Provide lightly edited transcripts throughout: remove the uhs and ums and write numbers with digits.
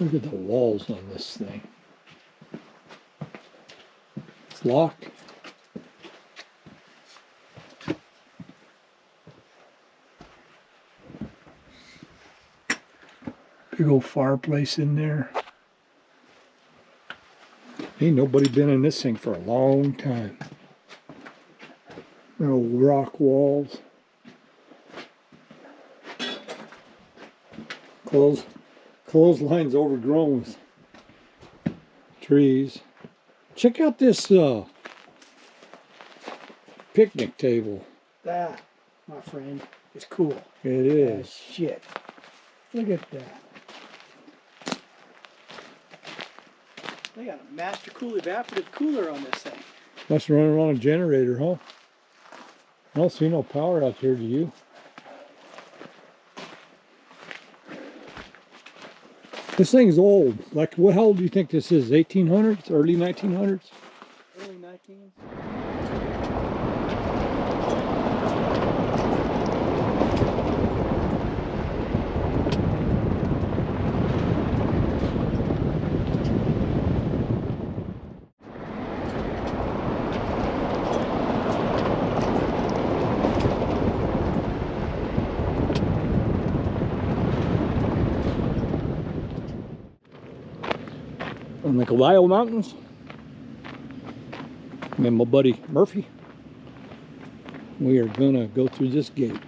Look at the walls on this thing. It's locked. Big old fireplace in there. Ain't nobody been in this thing for a long time. No rock walls. Clotheslines overgrown with trees. Check out this picnic table. That, my friend, is cool. It is. Shit. Look at that. They got a master cool evaporative cooler on this thing. Must run around a generator, huh? I don't see no power out here, do you? This thing's old. Like, how old do you think this is? 1800s? Early 1900s? Early 19s. On the Caballo Mountains. Me and my buddy Murphy. We are gonna go through this gate.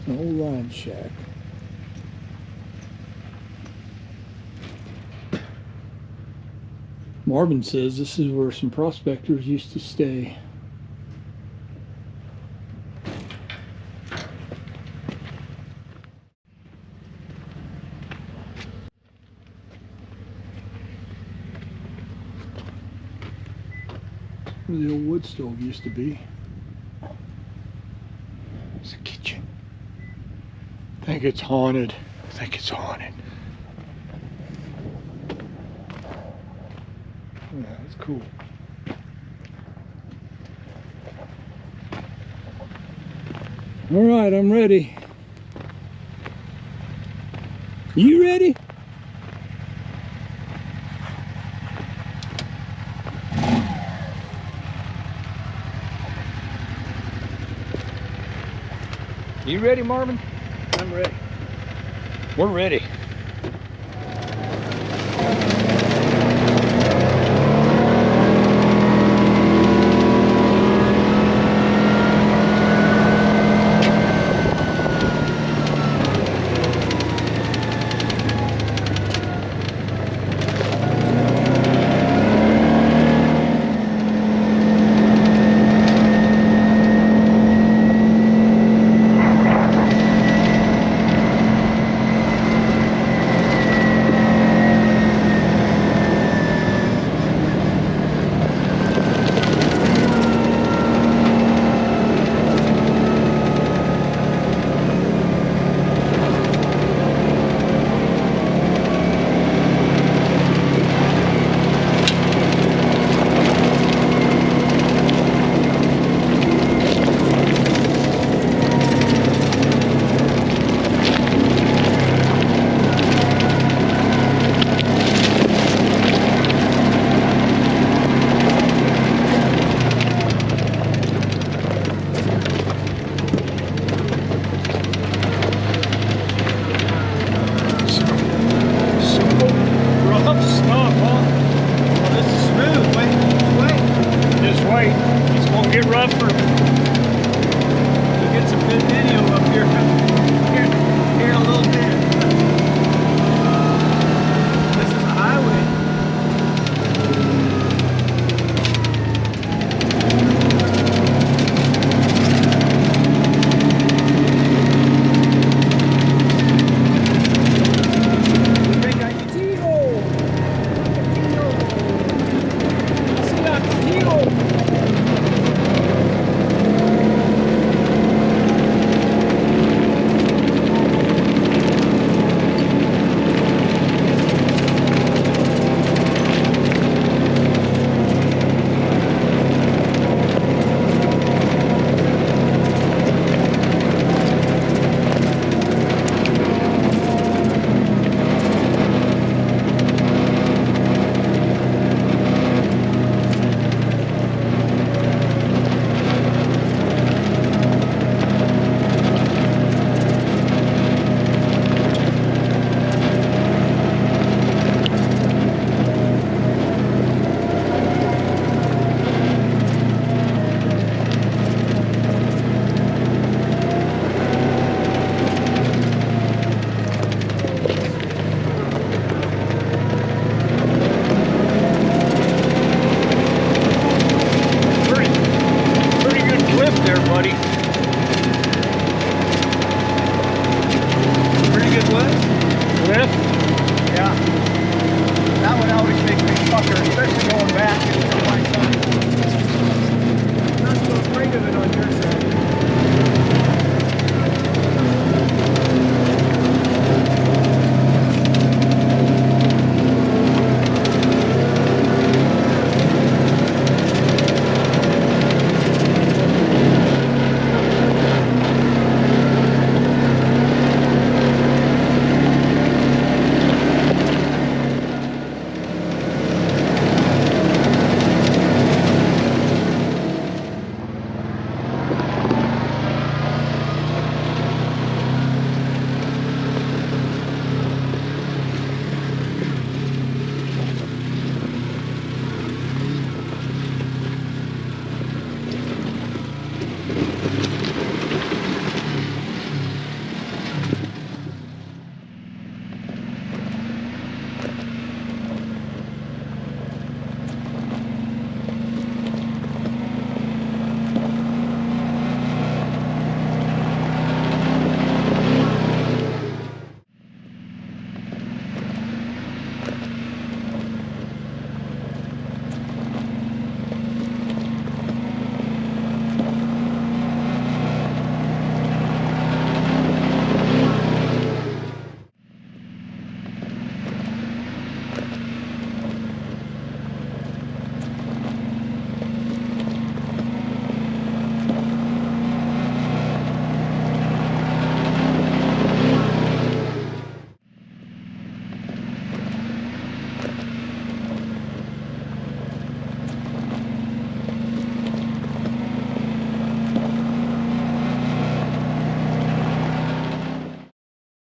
An old line shack. Marvin says this is where some prospectors used to stay. Where the old wood stove used to be. It's a kitchen. I think it's haunted. I think it's haunted. Yeah, that's cool. All right, I'm ready. You ready? You ready, Marvin? I'm ready. We're ready.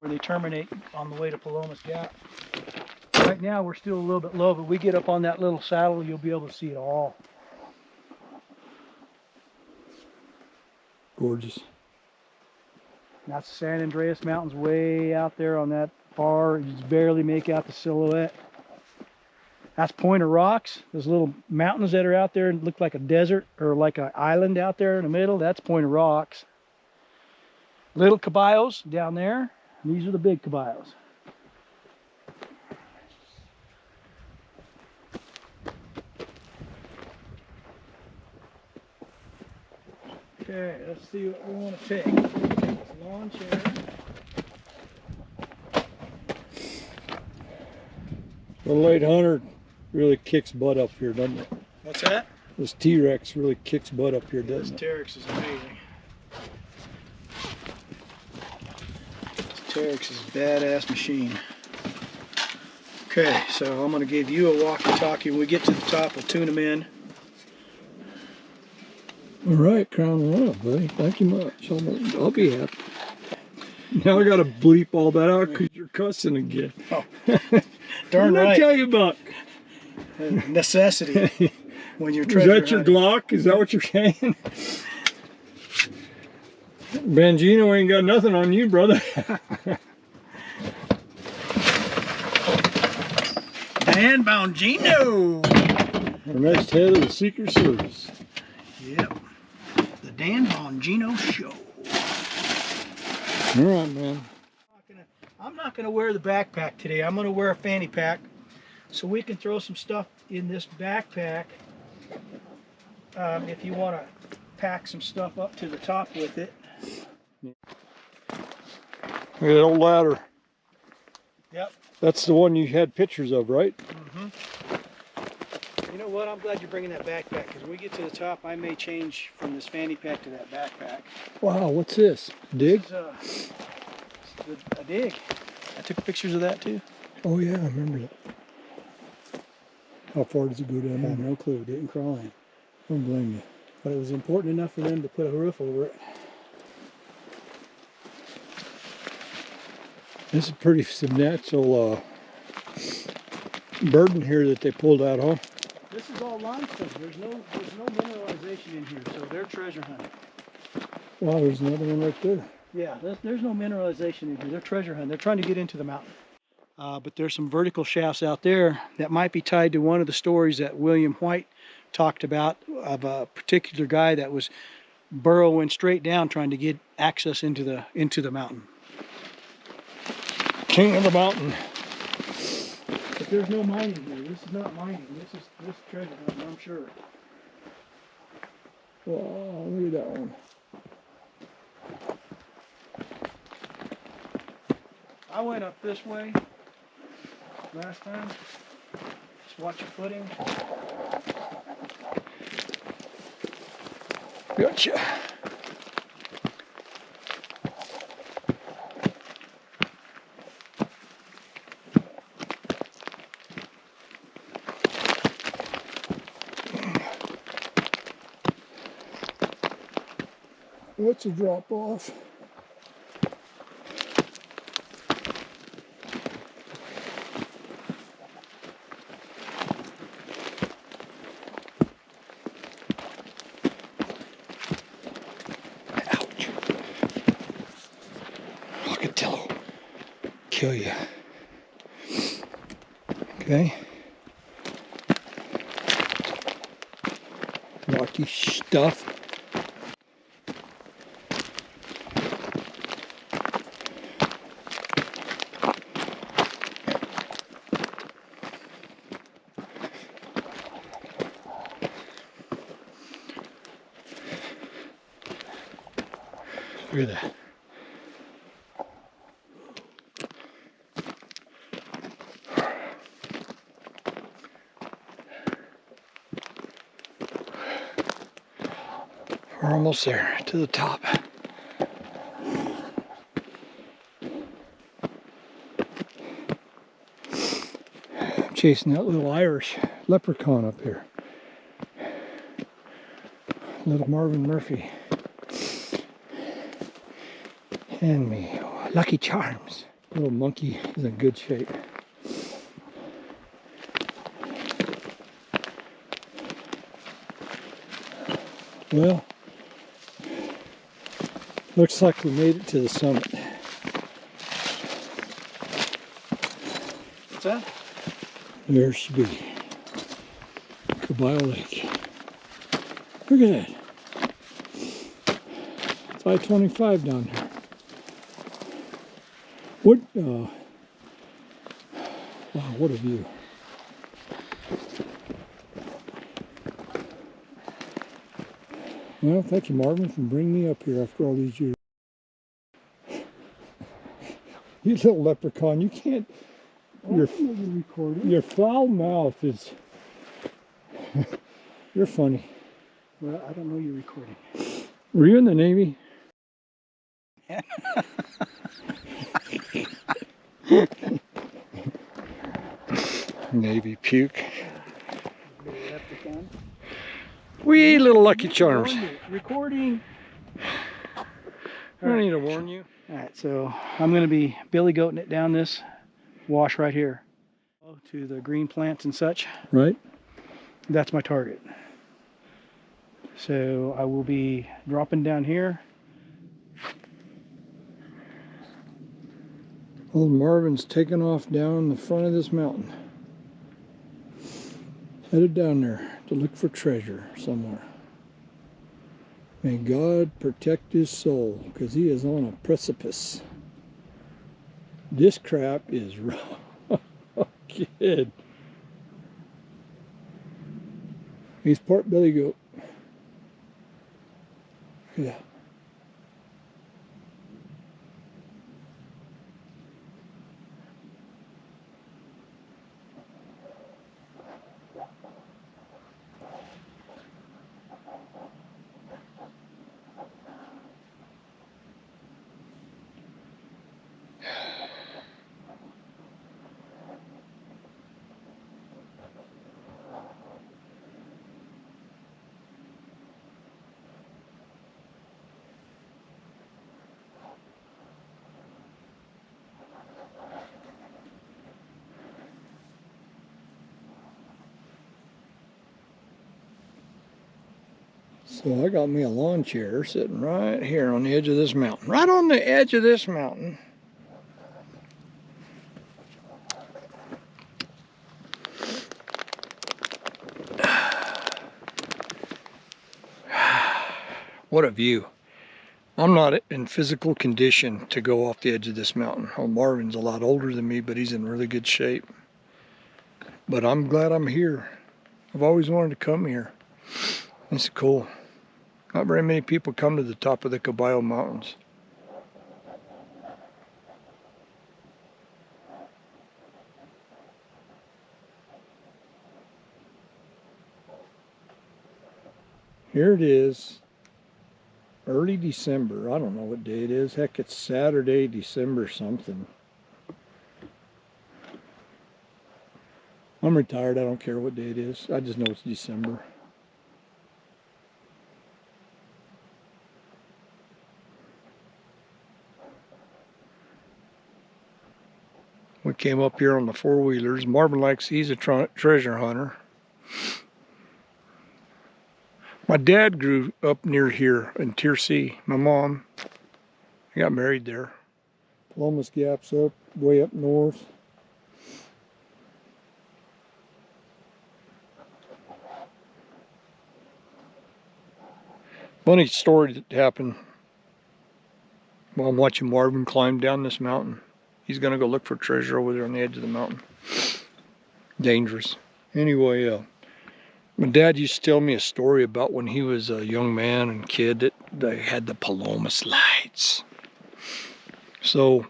where they terminate on the way to Palomas Gap. Right now we're still a little bit low, but we get up on that little saddle, you'll be able to see it all. Gorgeous. That's the San Andreas Mountains way out there on that far. You just barely make out the silhouette. That's Point of Rocks. Those little mountains that are out there and look like a desert or like an island out there in the middle. That's Point of Rocks. Little caballos down there. These are the big caballos. Okay, let's see what we want to take. Take this lawn chair. Little 800 really kicks butt up here, doesn't it? What's that? This T-Rex really kicks butt up here, This doesn't it? T-Rex is amazing. This T-Rex is a badass machine. Okay, so I'm going to give you a walkie-talkie. When we get to the top, we'll tune them in. All right, crown one up, buddy. Thank you much. I'll be happy. Now I got to bleep all that out because you're cussing again. Oh, darn what did I right. tell you about? Necessity. When you're Is treasure that your hunting. Glock? Is that what you're saying? Bangino ain't got nothing on you, brother. Dan Bongino. Our next head of the Secret Service. Yep. The Dan Bongino Show. All right, man. I'm not going to wear the backpack today. I'm going to wear a fanny pack so we can throw some stuff in this backpack if you want to pack some stuff up to the top with it. Look at that old ladder. Yep. That's the one you had pictures of, right? Mm-hmm. You know what? I'm glad you're bringing that backpack because when we get to the top, I may change from this fanny pack to that backpack. Wow, what's this? Dig? This is a dig. I took pictures of that too. Oh yeah, I remember that. How far does it go down? I have no clue. Didn't crawl in. I don't blame you. But it was important enough for them to put a roof over it. This is pretty substantial burden here that they pulled out, huh? This is all limestone. There's no mineralization in here, so they're treasure hunting. Wow, there's another one right there. Yeah, there's no mineralization in here. They're treasure hunting. They're trying to get into the mountain. But there's some vertical shafts out there that might be tied to one of the stories that William White talked about of a particular guy that was burrowing straight down trying to get access into the mountain. King of the mountain. But there's no mining here. This is not mining. This is treasure hunting, I'm sure. Wow, look at that one. I went up this way last time. Just watch your footing. Gotcha. What's a drop off? Ouch. Armadillo. Kill you. Okay. Rocky stuff. Look at that. We're almost there to the top. I'm chasing that little Irish leprechaun up here. Little Marvin Murphy. Hand me Lucky Charms. Little monkey is in good shape. Well, looks like we made it to the summit. What's that? There should be Caballo Lake. Look at that. It's I-25 down there. What? Wow, what a view. Well, thank you, Marvin, for bringing me up here after all these years. You little leprechaun, you can't. Your foul mouth is. You're funny. Well, I don't know you're recording. Were you in the Navy? Navy puke. Wee little Lucky Charms. Recording. I don't need to warn you. All right, so I'm going to be billy goating it down this wash right here to the green plants and such. Right. That's my target. So I will be dropping down here. Old Marvin's taking off down the front of this mountain. Headed down there to look for treasure somewhere. May God protect his soul, because he is on a precipice. This crap is rough. Kid. He's part billy goat. Yeah. So I got me a lawn chair sitting right here on the edge of this mountain. Right on the edge of this mountain. What a view. I'm not in physical condition to go off the edge of this mountain. Oh, Marvin's a lot older than me, but he's in really good shape. But I'm glad I'm here. I've always wanted to come here. It's cool. Not very many people come to the top of the Caballo Mountains. Here it is, early December. I don't know what day it is. Heck, it's Saturday, December something. I'm retired. I don't care what day it is. I just know it's December. We came up here on the four-wheelers. Marvin likes, he's a treasure hunter. My dad grew up near here in Tier C. My mom, I got married there. Palomas Gap's up, way up north. Funny story that happened while I'm watching Marvin climb down this mountain. He's gonna go look for treasure over there on the edge of the mountain. Dangerous. Anyway, my dad used to tell me a story about when he was a young man and kid that they had the Palomas lights. So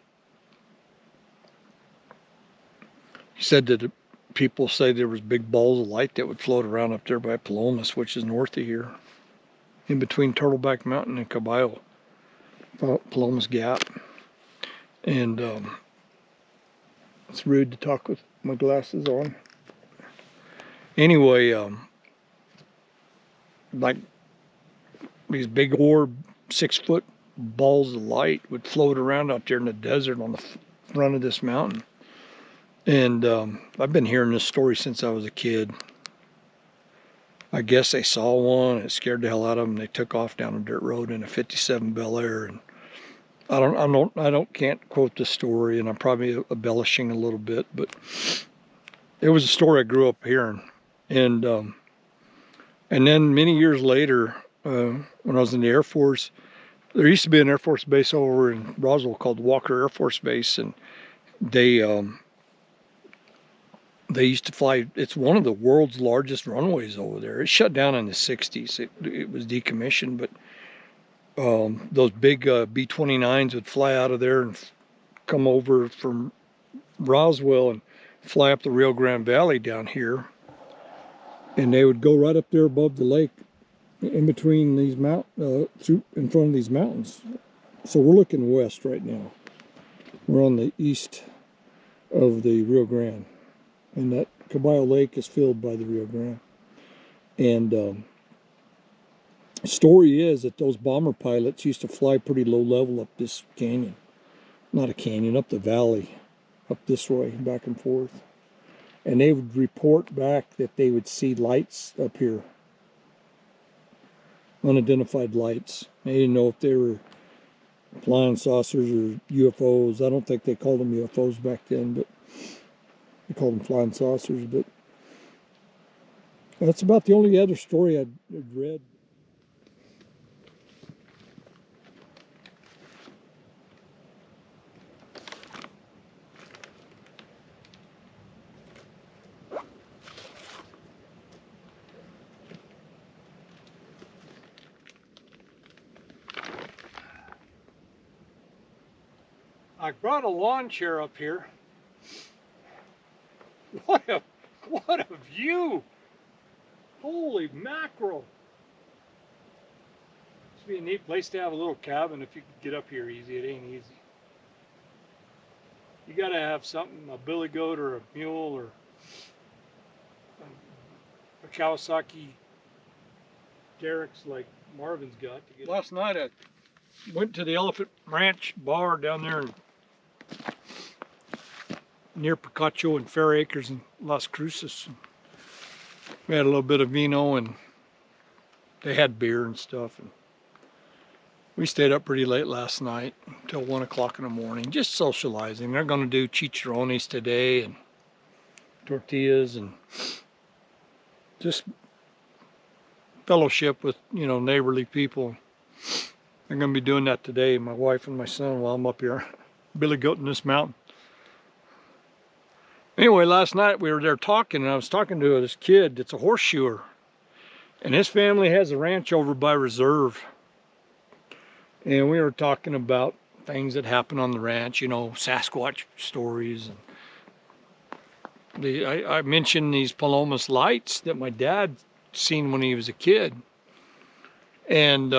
he said that people say there was big balls of light that would float around up there by Palomas, which is north of here, in between Turtleback Mountain and Caballo, Palomas Gap. And it's rude to talk with my glasses on. Anyway, like these big orb 6-foot balls of light would float around out there in the desert on the front of this mountain. And I've been hearing this story since I was a kid. I guess they saw one, and it scared the hell out of them. They took off down a dirt road in a 57 Bel Air, and can't quote the story, and I'm probably embellishing a little bit, but it was a story I grew up hearing. And then many years later, when I was in the Air Force, there used to be an Air Force base over in Roswell called Walker Air Force Base, and they used to fly. It's one of the world's largest runways over there. It shut down in the 60s. It was decommissioned, but those big B-29s would fly out of there and come over from Roswell and fly up the Rio Grande Valley down here. And they would go right up there above the lake, in between these in front of these mountains. So we're looking west right now. We're on the east of the Rio Grande, and that Caballo Lake is filled by the Rio Grande. And the story is that those bomber pilots used to fly pretty low level up this canyon. Not a canyon, up the valley, up this way, back and forth. And they would report back that they would see lights up here. Unidentified lights. They didn't know if they were flying saucers or UFOs. I don't think they called them UFOs back then, but they called them flying saucers. But that's about the only other story I'd read. I brought a lawn chair up here. What a view! Holy mackerel! This would be a neat place to have a little cabin if you could get up here easy. It ain't easy. You gotta have something, a billy goat or a mule or a Kawasaki derricks like Marvin's got to get. Last night I went to the Elephant Ranch bar down there near Picacho and Fair Acres in Las Cruces. We had a little bit of vino, and they had beer and stuff. And we stayed up pretty late last night until 1 o'clock in the morning, just socializing. They're going to do chicharrones today and tortillas and just fellowship with, neighborly people. They're going to be doing that today, my wife and my son, while I'm up here billy goating this mountain. Anyway, last night we were there talking, and I was talking to this kid that's a horseshoer, and his family has a ranch over by Reserve. And we were talking about things that happen on the ranch, Sasquatch stories. And I mentioned these Palomas lights that my dad seen when he was a kid. And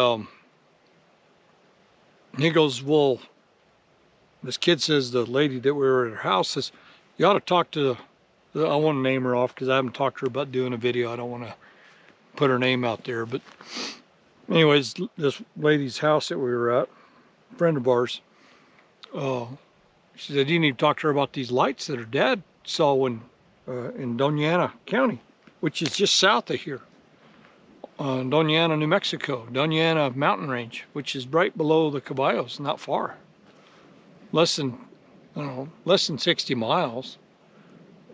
he goes, well, this kid says, the lady that we were at her house says, you ought to talk to I want to name her off because I haven't talked to her about doing a video. I don't want to put her name out there. But anyways, this lady's house that we were at, a friend of ours, she said, you need to talk to her about these lights that her dad saw in Doña County, which is just south of here. Doña, New Mexico, Doña mountain range, which is right below the Caballos, not far. Less than 60 miles.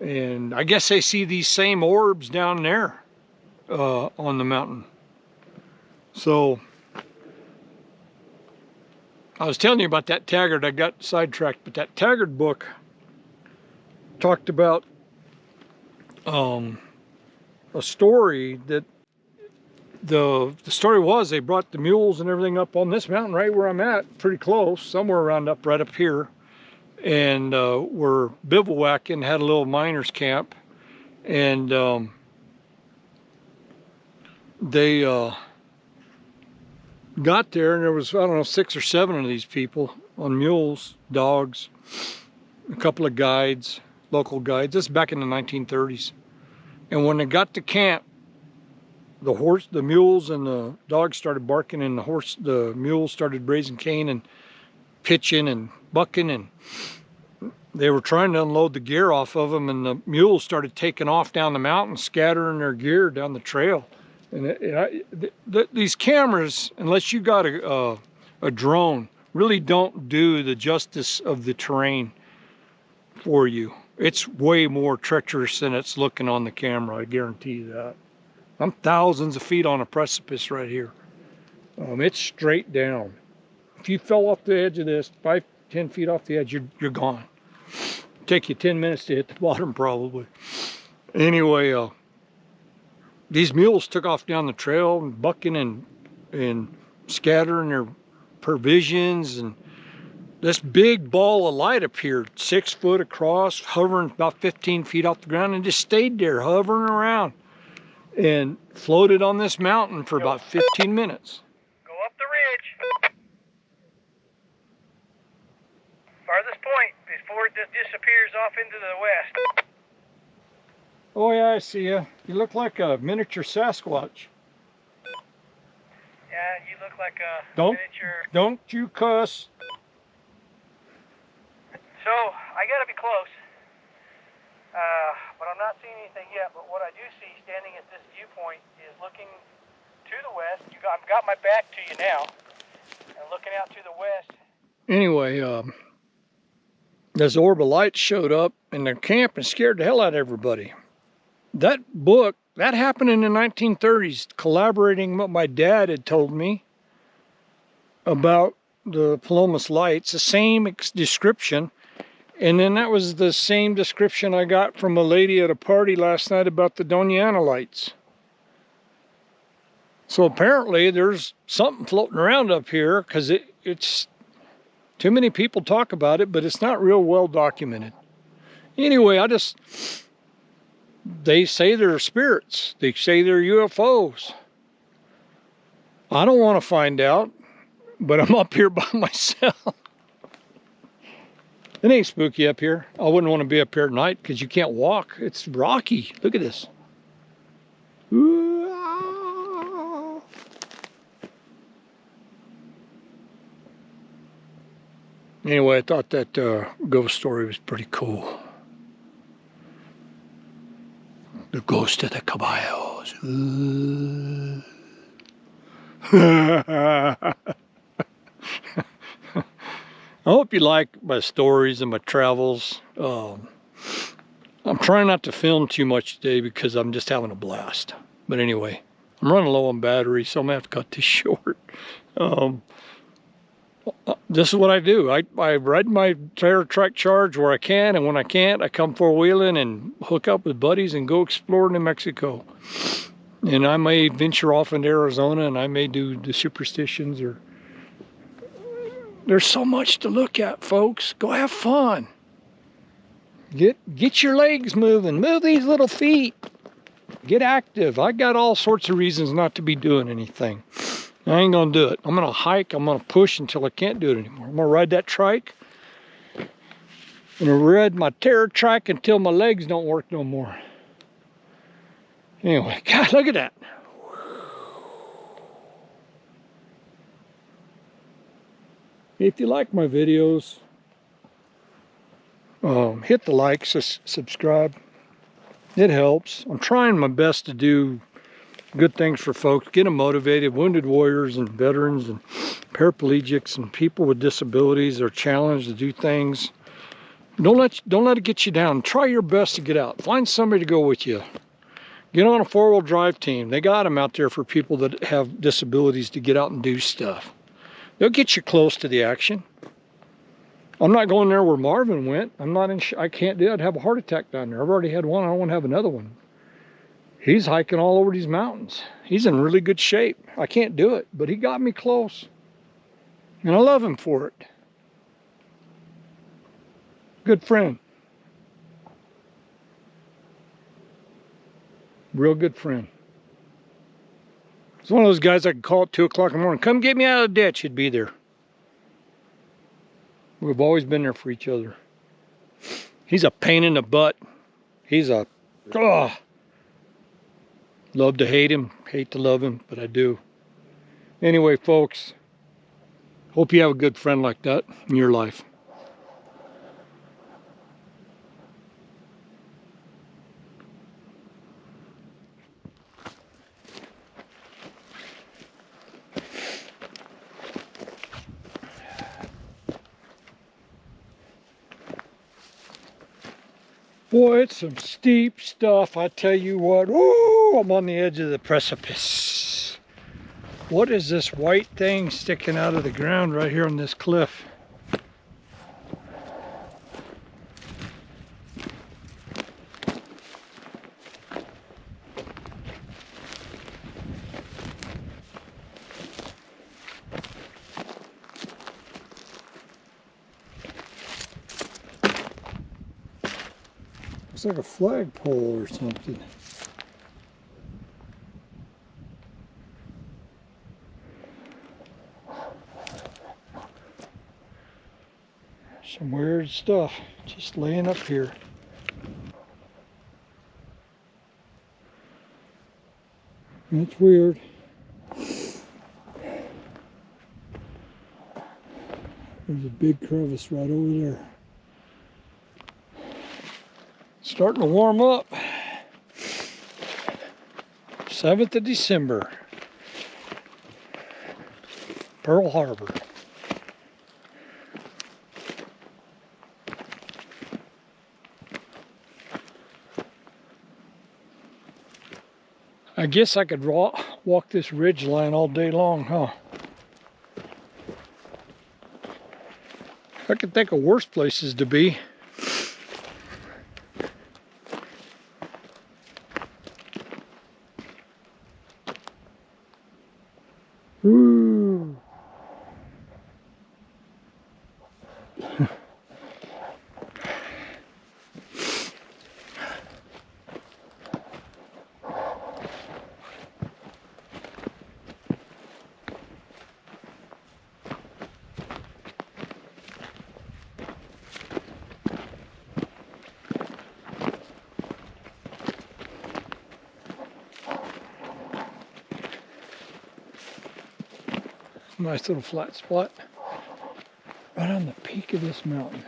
And I guess they see these same orbs down there on the mountain. So I was telling you about that Taggart. I got sidetracked, but that Taggart book talked about a story that the story was they brought the mules and everything up on this mountain right where I'm at, pretty close, somewhere around right up here, and were bivouacking, had a little miners camp, and they got there, and there was, 6 or 7 of these people on mules, dogs, a couple of guides, local guides. This is back in the 1930s. And when they got to camp, the mules and the dogs started barking, and the mules started raising Cain and pitching and bucking, and they were trying to unload the gear off of them, and the mules started taking off down the mountain, scattering their gear down the trail. And these cameras, unless you got a drone, really don't do the justice of the terrain for you. It's way more treacherous than it's looking on the camera, I guarantee you that. I'm thousands of feet on a precipice right here. It's straight down. If you fell off the edge of this, 5-10 feet off the edge, you're gone. Take you 10 minutes to hit the bottom probably. Anyway, these mules took off down the trail, bucking and scattering their provisions, and this big ball of light appeared 6 foot across, hovering about 15 feet off the ground, and just stayed there hovering around and floated on this mountain for about 15 minutes. Go up the ridge. Farthest point before it just disappears off into the west. Oh yeah, I see you. You look like a miniature Sasquatch. Yeah, you look like a miniature. Don't you cuss. So, I gotta be close. But I'm not seeing anything yet. But what I do see standing at this viewpoint is looking to the west. I've got my back to you now. And looking out to the west. Anyway, this orb of light showed up in their camp and scared the hell out of everybody. That book, that happened in the 1930s, collaborating what my dad had told me about the Palomas lights, the same description. And then that was the same description I got from a lady at a party last night about the Doñana lights. So apparently there's something floating around up here, because it's too many people talk about it, but it's not real well documented. Anyway, they say they're spirits. They say they're UFOs. I don't want to find out, but I'm up here by myself. It ain't spooky up here. I wouldn't want to be up here at night because you can't walk. It's rocky. Look at this. Anyway, I thought that ghost story was pretty cool. The ghost of the caballos. I hope you like my stories and my travels. I'm trying not to film too much today because I'm just having a blast. But anyway, I'm running low on battery, so I'm gonna have to cut this short. This is what I do. I ride my trailer track charge where I can, and when I can't, I come four-wheeling and hook up with buddies and go explore New Mexico. And I may venture off into Arizona, and I may do the superstitions. Or there's so much to look at, folks. Go have fun. Get your legs moving. Move these little feet. Get active. I got all sorts of reasons not to be doing anything. I ain't gonna do it. I'm gonna hike. I'm gonna push until I can't do it anymore. I'm gonna ride that trike. I'm gonna ride my terror trike until my legs don't work no more. Anyway, God, look at that. If you like my videos, hit the like, subscribe. It helps. I'm trying my best to do good things for folks, get them motivated. Wounded warriors and veterans and paraplegics and people with disabilities are challenged to do things. Don't let it get you down. Try your best to get out. Find somebody to go with you. Get on a four-wheel drive team. They got them out there for people that have disabilities to get out and do stuff. They'll get you close to the action. I'm not going there where Marvin went. I can't do it. I'd have a heart attack down there. I've already had one. I don't want to have another one. He's hiking all over these mountains. He's in really good shape. I can't do it, but he got me close. And I love him for it. Good friend. Real good friend. He's one of those guys I could call at 2 o'clock in the morning. Come get me out of the ditch. He'd be there. We've always been there for each other. He's a pain in the butt. He's a... Love to hate him, hate to love him, but I do. Anyway, folks, hope you have a good friend like that in your life. Boy, it's some steep stuff, I tell you what. Ooh, I'm on the edge of the precipice. What is this white thing sticking out of the ground right here on this cliff? Looks like a flagpole or something. Some weird stuff just laying up here. That's weird. There's a big crevice right over there. Starting to warm up. 7th of December. Pearl Harbor. I guess I could walk this ridge line all day long, huh? I could think of worse places to be. Ooh. Nice little flat spot right on the peak of this mountain.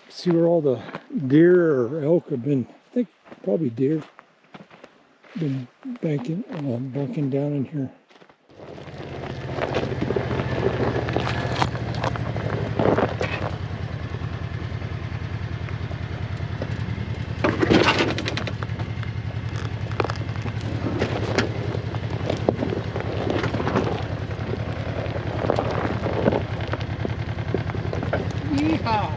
See where all the deer or elk have been, I think probably deer, been bunking down in here. Yeehaw!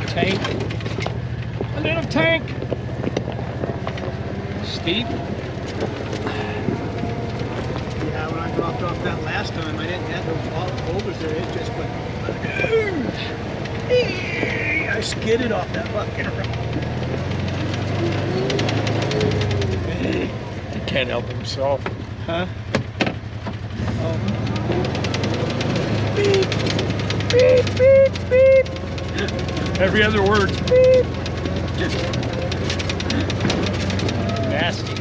Tank. A little tank. Steep. Yeah, when I dropped off that last time, I didn't have those boulders there. It just went. I skidded off that fucking rock. He can't help himself. Huh? Oh. Beep, beep, beep, beep. Every other word. Beep. Nasty.